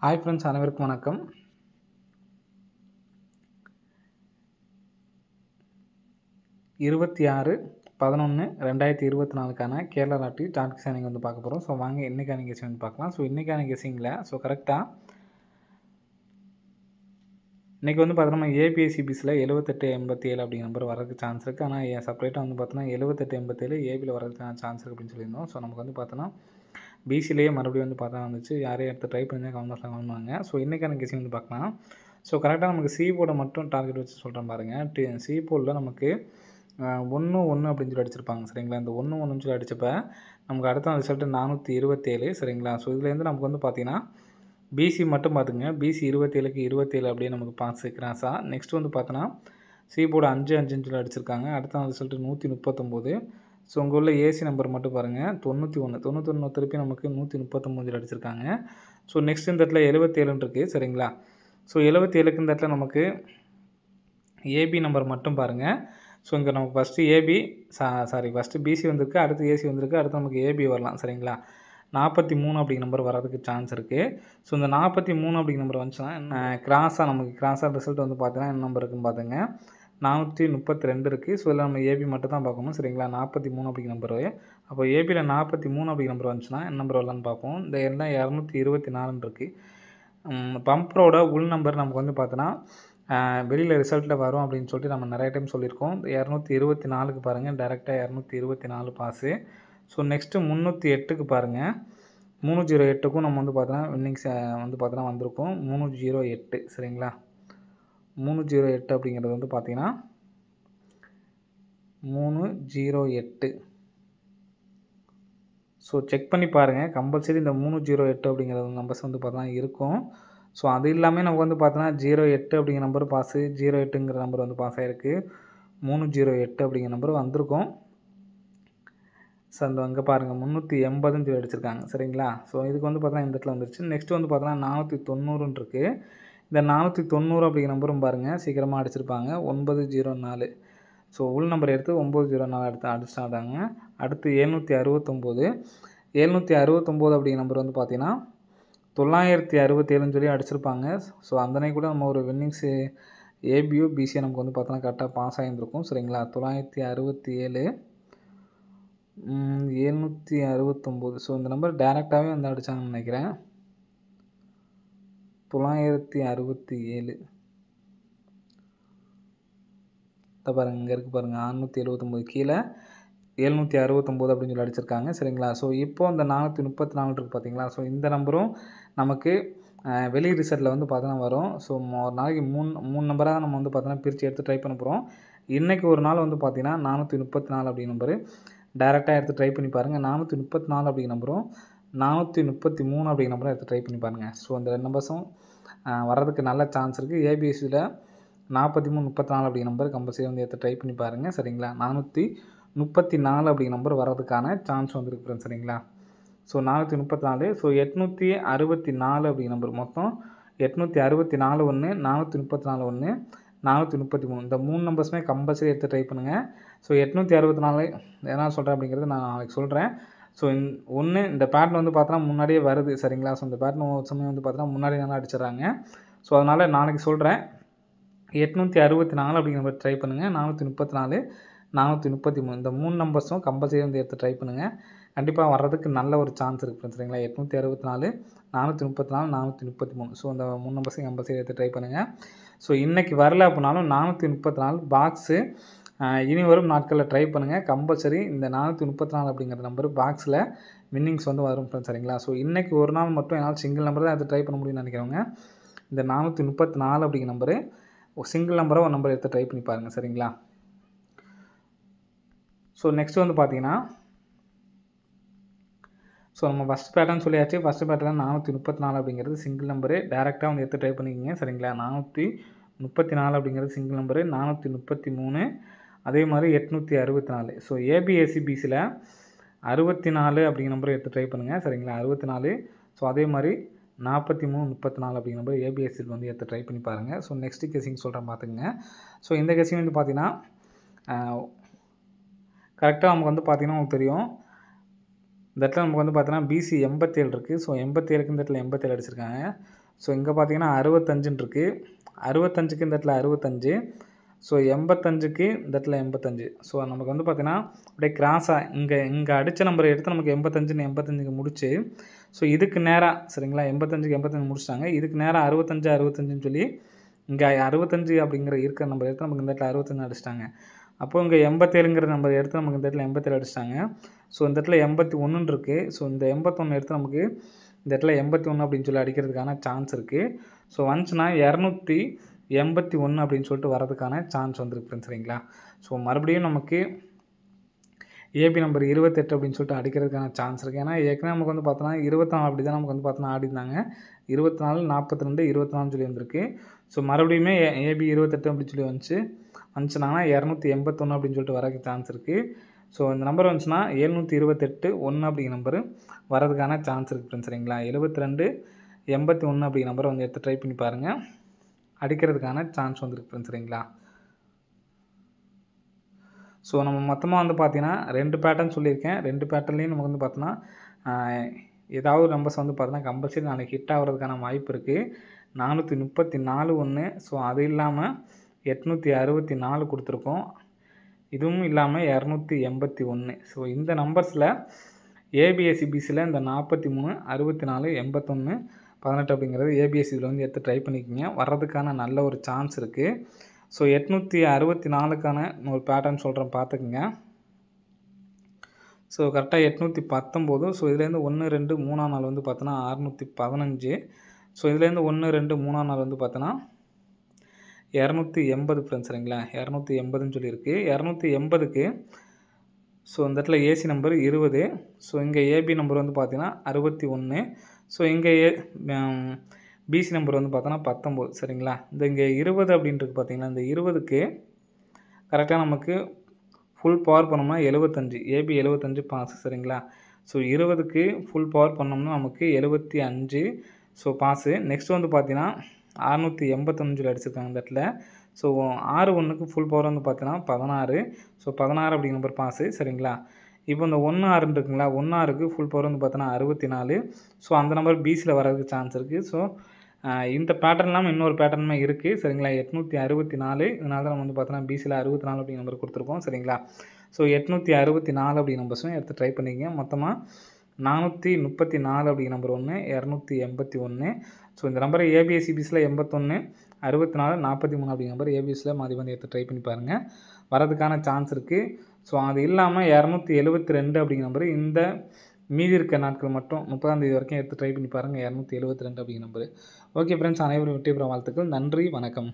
Hi friends, அனைவருக்கும் வணக்கம். இருபத்தி 6/11/2024 கேரளா லாட்டரி டார்கெட் கெஸிங் வந்து பார்க்க போகிறோம். ஸோ வாங்க இன்றைக்கான கெஸிங் வந்து பார்க்கலாம். ஸோ இன்றைக்கான கெஸிங்கில் கரெக்டாக இன்றைக்கி வந்து பார்த்தோம்னா ஏபிஎஸ்சிபிஸில் 7887 அப்படிங்கிற நம்பர் வரதுக்கு சான்ஸ் இருக்குது. ஆனால் செப்பரேட்டாக வந்து பார்த்தோன்னா 7887 ஏபியில் வரதுக்கு சான்ஸ் இருக்குது அப்படின்னு சொல்லியிருந்தோம். ஸோ நமக்கு வந்து பார்த்தோன்னா பிசிலேயே மறுபடியும் வந்து பார்த்தா வந்துச்சு. யாரையும் எடுத்து ட்ரை பண்ணி கவர்மெண்ட்ஸில் கவர்மெண்ட்வாங்க. ஸோ இன்றைக்கான கெஸிங் வந்து பார்க்கலாம். ஸோ கரெக்டாக நமக்கு சி போர்டை மட்டும் டார்கெட் வச்சு சொல்கிறேன் பாருங்கள். சி போர்டில் நமக்கு 1-1 அப்படின்னு சொல்லி அடிச்சிருப்பாங்க சரிங்களா. இந்த 1-1 சொல்லி அடித்தப்போ நமக்கு அடுத்த ரிசல்ட்டு 427 சரிங்களா. ஸோ இதுலேருந்து நமக்கு வந்து பார்த்தீங்கன்னா பிசி மட்டும் பார்த்துங்க. பிசி 27க்கு 27 அப்படியே நமக்கு பாஸ் கிராஸாக. நெக்ஸ்ட் வந்து பார்த்தோன்னா சி போர்டு 5-5 சொல்லி அடிச்சிருக்காங்க. அடுத்த ரிசல்ட்டு 139. ஸோ உங்கள் உள்ள ஏசி நம்பர் மட்டும் பாருங்கள் 91 திருப்பி நமக்கு 139 அடிச்சிருக்காங்க. ஸோ நெக்ஸ்ட் இந்த இடத்துல 77 இருக்குது சரிங்களா. ஸோ 77க்கு இந்த இடத்துல நமக்கு ஏபி நம்பர் மட்டும் பாருங்கள். ஸோ இங்கே நமக்கு ஃபஸ்ட்டு ஏபி ஃபஸ்ட்டு பிசி வந்திருக்கு, அடுத்து ஏசி வந்திருக்கு, அடுத்து நமக்கு ஏபி வரலாம் சரிங்களா. 43 அப்படிங்கிற நம்பர் வர்றதுக்கு சான்ஸ் இருக்குது. ஸோ இந்த 43 அப்படிங்கிற நம்பர் வந்துச்சுன்னா கிராஸாக ரிசல்ட் வந்து பார்த்தீங்கன்னா என்ன நம்பர் இருக்குன்னு பார்த்துங்க. 432 இருக்குது. ஸோ இதில் நம்ம ஏபி மட்டும் தான் பார்க்கணும் சரிங்களா. 43 அப்படிங்கிற நம்பரு. அப்போ ஏபியில் 43 அப்படிங்கிற நம்பர் வந்துச்சுன்னா என்ன நம்பர் வரலான்னு பார்ப்போம். இந்த எல்லாம் 224 இருக்குது. பம்பரோட உள் நம்பர் நமக்கு வந்து பார்த்தோன்னா வெளியில் ரிசல்ட்டில் வரும் அப்படின்னு சொல்லிட்டு நம்ம நிறைய டைம் சொல்லியிருக்கோம். 224க்கு பாருங்கள், டேரெக்டாக 224 பாஸு. ஸோ நெக்ஸ்ட்டு 308க்கு பாருங்கள். 308க்கும் நம்ம வந்து பார்த்தோன்னா வின்னிங்ஸ் வந்து பார்த்தோன்னா வந்திருக்கோம். 308 சரிங்களா. 308 அப்படிங்கிறது வந்து பார்த்தீங்கன்னா 308. ஸோ செக் பண்ணி பாருங்கள். கம்பல்சரி இந்த 308 அப்படிங்கிற நம்பர்ஸ் வந்து பார்த்தோன்னா இருக்கும். ஸோ அது இல்லாமல் நமக்கு வந்து பார்த்தோன்னா 08 அப்படிங்கிற நம்பர் பாஸு, 08ங்கிற நம்பர் வந்து பாஸ் ஆகிருக்கு. 308 அப்படிங்கிற நம்பர் வந்திருக்கும். ஸோ அந்த அங்கே பாருங்கள் 380ன்னு சொல்லி அடிச்சிருக்காங்க சரிங்களா. ஸோ இதுக்கு வந்து பார்த்தோன்னா இந்த இடத்துல வந்துருச்சு. நெக்ஸ்ட் வந்து பார்த்தோன்னா 490 இருக்குது. இந்த 490 அப்படிங்கிற நம்பரும் பாருங்கள் சீக்கிரமாக அடிச்சிருப்பாங்க. 904. ஸோ உள் நம்பர் எடுத்து 904 எடுத்து அடிச்சிட்டாங்க. அடுத்து 769 அப்படிங்கிற நம்பர் வந்து பார்த்தீங்கன்னா 967ன்னு சொல்லி அடிச்சிருப்பாங்க. ஸோ அந்த கூட நம்ம ஒரு வின்னிங்ஸு ஏபியோ பிசியோ நமக்கு வந்து பார்த்தோன்னா கரெக்டாக பாஸ் ஆகியிருந்திருக்கும் சரிங்களா. 967 769. ஸோ இந்த நம்பர் டேரெக்டாகவே வந்து அடித்தாங்கன்னு நினைக்கிறேன். 967 பாருங்கள், இங்கே இருக்குது பாருங்கள் 679 கீழே 769 அப்படின்னு சொல்லி அடிச்சிருக்காங்க சரிங்களா. ஸோ இப்போ இந்த 434 இருக்குது பார்த்தீங்களா. ஸோ இந்த நம்பரும் நமக்கு வெளி ரிசல்ட்டில் வந்து பார்த்தோன்னா வரும். ஸோ ஒரு நாளைக்கு 3 நம்பராக நம்ம வந்து பார்த்தோன்னா பிரித்து எடுத்து ட்ரை பண்ண போகிறோம். இன்றைக்கி ஒரு நாள் வந்து பார்த்தீங்கன்னா 434 அப்படிங்கிற நம்பரு டேரெக்டாக எடுத்து ட்ரை பண்ணி பாருங்கள். 434 அப்படிங்கிற நம்பரும் 433 அப்படிங்கிற நம்பரும் எடுத்து ட்ரை பண்ணி பாருங்கள். ஸோ அந்த 2 நம்பர்ஸும் வர்றதுக்கு நல்ல சான்ஸ் இருக்குது. ஏபிஎஸ்சியில் 43 34 அப்படிங்கிற நம்பர் கம்பல்சரி வந்து எடுத்து ட்ரை பண்ணி பாருங்கள் சரிங்களா. 434 அப்படிங்கிற நம்பர் வர்றதுக்கான சான்ஸ் வந்துருக்கு ஃப்ரெண்ட்ஸ் சரிங்களா. ஸோ 434. ஸோ 864 அப்படிங்கிற நம்பர் மொத்தம் 864 ஒன்று, 434 ஒன்று, 433 இந்த 3 நம்பர்ஸுமே கம்பல்சரி எடுத்து ட்ரை பண்ணுங்கள். ஸோ 864 என்ன சொல்கிறேன் அப்படிங்கிறது நான் நாளைக்கு சொல்கிறேன். ஸோ இந்த பேட்டர்ன் வந்து பார்த்தோன்னா முன்னாடியே வருது சரிங்களா. ஸோ இந்த பேட்டர்ன் ஒரு சமயம் வந்து பார்த்தோன்னா முன்னாடி நல்லா அடிச்சிடறாங்க. ஸோ அதனால் நாளைக்கு சொல்கிறேன். 864 அப்படிங்கிற நம்பர் ட்ரை பண்ணுங்கள். 434 433 இந்த 3 நம்பர்ஸும் கம்பல்சரி வந்து எடுத்து ட்ரை பண்ணுங்கள். கண்டிப்பாக வர்றதுக்கு நல்ல ஒரு சான்ஸ் இருக்குது சரிங்களா. 864 434 433. ஸோ அந்த 3 நம்பர்ஸையும் கம்பல்சரி எடுத்து ட்ரை பண்ணுங்கள். ஸோ இன்றைக்கி வரல அப்படின்னாலும் 434 பாக்ஸு இனி வரும் நாட்களில் ட்ரை பண்ணுங்கள். கம்பல்சரி இந்த 434 அப்படிங்கிற நம்பர் பாக்ஸில் வின்னிங்ஸ் வந்து வரும் ஃப்ரெண்ட்ஸ் சரிங்களா. ஸோ இன்றைக்கி ஒரு நாள் மட்டும் என்னால் சிங்கிள் நம்பர் தான் எடுத்து ட்ரை பண்ண முடியும்னு நினைக்கிறவங்க இந்த 434 அப்படிங்கிற நம்பரு சிங்கிள் நம்பராக ஒரு நம்பர் எடுத்து ட்ரை பண்ணி பாருங்கள் சரிங்களா. ஸோ நெக்ஸ்ட் வந்து பார்த்தீங்கன்னா ஸோ நம்ம ஃபஸ்ட் பேட்டர்ன் சொல்லியாச்சு. ஃபஸ்ட்டு பேட்டர்ன் 434 அப்படிங்கிறது சிங்கிள் நம்பரு டேரெக்டாக வந்து எடுத்து ட்ரை பண்ணிக்கிங்க சரிங்களா. 434 அப்படிங்கிறது சிங்கிள் நம்பரு, 433 அதே மாதிரி 864. ஸோ ஏபிஎஸ்சிபிசியில் 64 அப்படிங்கிற நம்பரை எடுத்து ட்ரை பண்ணுங்கள் சரிங்களா. 64. ஸோ அதே மாதிரி 43 34 அப்படிங்கிற நம்பர் ஏபிஎஸ்சியில் வந்து எடுத்து ட்ரை பண்ணி பாருங்கள். ஸோ நெக்ஸ்ட்டு கெஸிங் சொல்கிறேன் பார்த்துங்க. ஸோ இந்த கெஸிங் வந்து பார்த்தீங்கன்னா கரெக்டாக நமக்கு வந்து பார்த்தீங்கன்னா உங்களுக்கு தெரியும். இந்த இடத்துல நமக்கு வந்து பார்த்தீங்கன்னா பிசி 87 இருக்குது. ஸோ 87க்கு இந்த இடத்துல 87 அடிச்சிருக்காங்க. ஸோ இங்கே பார்த்தீங்கன்னா 65ன்னு இருக்குது. 65க்கு இந்த இடத்துல 65. ஸோ 85க்கு இந்த இடத்துல 85. ஸோ நமக்கு வந்து பார்த்தீங்கன்னா அப்படியே கிராஸாக இங்கே அடித்த நம்பரை எடுத்து நமக்கு 85க்கு முடிச்சு, ஸோ இதுக்கு நேராக சரிங்களா 85க்கு 85 முடிச்சிட்டாங்க. இதுக்கு நேராக 65ன்னு சொல்லி இங்கே 65 அப்படிங்கிற இருக்கிற நம்பர் எடுத்து நமக்கு இந்த இடத்துல 65 அடிச்சிட்டாங்க. அப்போ இங்கே 87ங்கிற நம்பர் எடுத்து நமக்கு இந்த இடத்துல 87 அடிச்சிட்டாங்க. ஸோ இந்த இடத்துல 81ன்னு இருக்குது. ஸோ இந்த 81 எடுத்து நமக்கு இந்த இடத்துல 81 அப்படின்னு சொல்லி அடிக்கிறதுக்கான சான்ஸ் இருக்குது. ஸோ வந்துச்சுன்னா 281 அப்படின்னு சொல்லிட்டு வரதுக்கான சான்ஸ் வந்துருக்கு ஃப்ரெண்ட்ஸ் சரிங்களா. ஸோ மறுபடியும் நமக்கு ஏபி நம்பர் 28 அப்படின்னு சொல்லிட்டு அடிக்கிறதுக்கான சான்ஸ் இருக்குது. ஏன்னா ஏற்கனவே நமக்கு வந்து பார்த்தோன்னா 24 அப்படி தான் நமக்கு வந்து பார்த்தோன்னா ஆடிருந்தாங்க. 24, 42, 24 சொல்லி வந்திருக்கு. ஸோ மறுபடியுமே ஏபி 28 அப்படின்னு சொல்லி வந்துச்சுன்னா 281 அப்படின்னு சொல்லிட்டு வரதுக்கு சான்ஸ் இருக்குது. ஸோ இந்த நம்பர் வந்துச்சுன்னா 728 1 அப்படிங்கிற நம்பரு வரதுக்கான சான்ஸ் இருக்குது ஃப்ரெண்ட்ஸ் சரிங்களா. 72 81 அப்படிங்கிற நம்பரை வந்து எடுத்து ட்ரை பண்ணி பாருங்கள். அடிக்கிறதுக்கான சான்ஸ் வந்துருக்கு ஃப்ரெண்ட்ஸ் சரிங்களா. ஸோ நம்ம மொத்தமாக வந்து பார்த்தீங்கன்னா 2 பேட்டர்ன் சொல்லியிருக்கேன். 2 பேட்டர்ன்லேயும் நமக்கு வந்து பார்த்தோன்னா ஏதாவது நம்பர்ஸ் வந்து பார்த்தோன்னா கம்பல்சரி நாளைக்கு ஹிட் ஆகிறதுக்கான வாய்ப்பு இருக்குது. 434 ஒன்று. ஸோ அது இல்லாமல் 864 கொடுத்துருக்கோம். இதுவும் இல்லாமல் 281. ஸோ இந்த நம்பர்ஸில் ஏபிஎஸ்சிபிசியில் இந்த 43, 64, 81, 18 அப்படிங்கிறது ஏபிஎஸ்சியில் வந்து எடுத்து ட்ரை பண்ணிக்கோங்க. வர்றதுக்கான நல்ல ஒரு சான்ஸ் இருக்குது. ஸோ 864க்கான ஒரு பேட்டர்ன் சொல்கிறேன் பார்த்துக்குங்க. ஸோ கரெக்டாக 819. ஸோ இதுலேருந்து 1, 2, 3ஆம் நாள் வந்து பார்த்தோன்னா 615. ஸோ இதுலேருந்து 1, 2, 3ஆம் நாள் வந்து பார்த்தோன்னா 280 ஃப்ரெண்ட்ஸ் சரிங்களா. 280ன்னு சொல்லியிருக்கு. 280க்கு ஸோ இந்த இடத்துல ஏசி நம்பர் 20. ஸோ இங்கே ஏபி நம்பர் வந்து பார்த்தீங்கன்னா 61. ஸோ இங்கே பிசி நம்பர் வந்து பார்த்தோன்னா 19 சரிங்களா. இங்கே 20 அப்படின்றது பார்த்தீங்கன்னா இந்த 20க்கு கரெக்டாக நமக்கு ஃபுல் பவர் பண்ணோம்னா 75. ஏபி 75 பாஸ் சரிங்களா. ஸோ 20க்கு ஃபுல் பவர் பண்ணோம்னா நமக்கு 75. So pass. நெக்ஸ்ட் வந்து பார்த்தீங்கன்னா 685 அடிச்சிருக்காங்க இந்த இடத்துல. ஸோ 61க்கு ஃபுல் பவர் வந்து பார்த்தீங்கன்னா 16. ஸோ 16 அப்படிங்கிற நம்பர் பாஸு சரிங்களா. இப்போ இந்த 16 இருக்குங்களா, 16க்கு ஃபுல் பவர் வந்து பார்த்தோன்னா 64. ஸோ அந்த நம்பர் பிசியில் வரதுக்கு சான்ஸ் இருக்குது. ஸோ இந்த பேட்டர்ன் இல்லாமல் இன்னொரு பேட்டர்னுமே இருக்குது சரிங்களா. 864. இதனால தான் நம்ம வந்து பார்த்தோன்னா பிசியில் 64 அப்படிங்கிற நம்பர் கொடுத்துருக்கோம் சரிங்களா. ஸோ 864 அப்படிங்கிற நம்பர்ஸும் எடுத்து ட்ரை பண்ணிக்கங்க. மொத்தமாக 434 அப்படிங்கிற நம்பர் 1, 281. ஸோ இந்த நம்பரை ஏபிஎஸ்சிபிஸில் 81, 64, 43 அப்படிங்கிற நம்பர் ஏபிஎஸ்சியில் மாறி வந்து எடுத்து ட்ரை பண்ணி பாருங்கள். வரதுக்கான சான்ஸ் இருக்குது. ஸோ அது இல்லாமல் 272 அப்படிங்கிற நம்பர் இந்த மீதி இருக்க நாட்கள் மட்டும் 30ஆம் தேதி வரைக்கும் எடுத்து ட்ரை பண்ணி பாருங்கள். 272 அப்படிங்கிற நம்பர். ஓகே ஃப்ரெண்ட்ஸ், அனைவரும் வெற்றி பெற வாழ்த்துக்கள். நன்றி, வணக்கம்.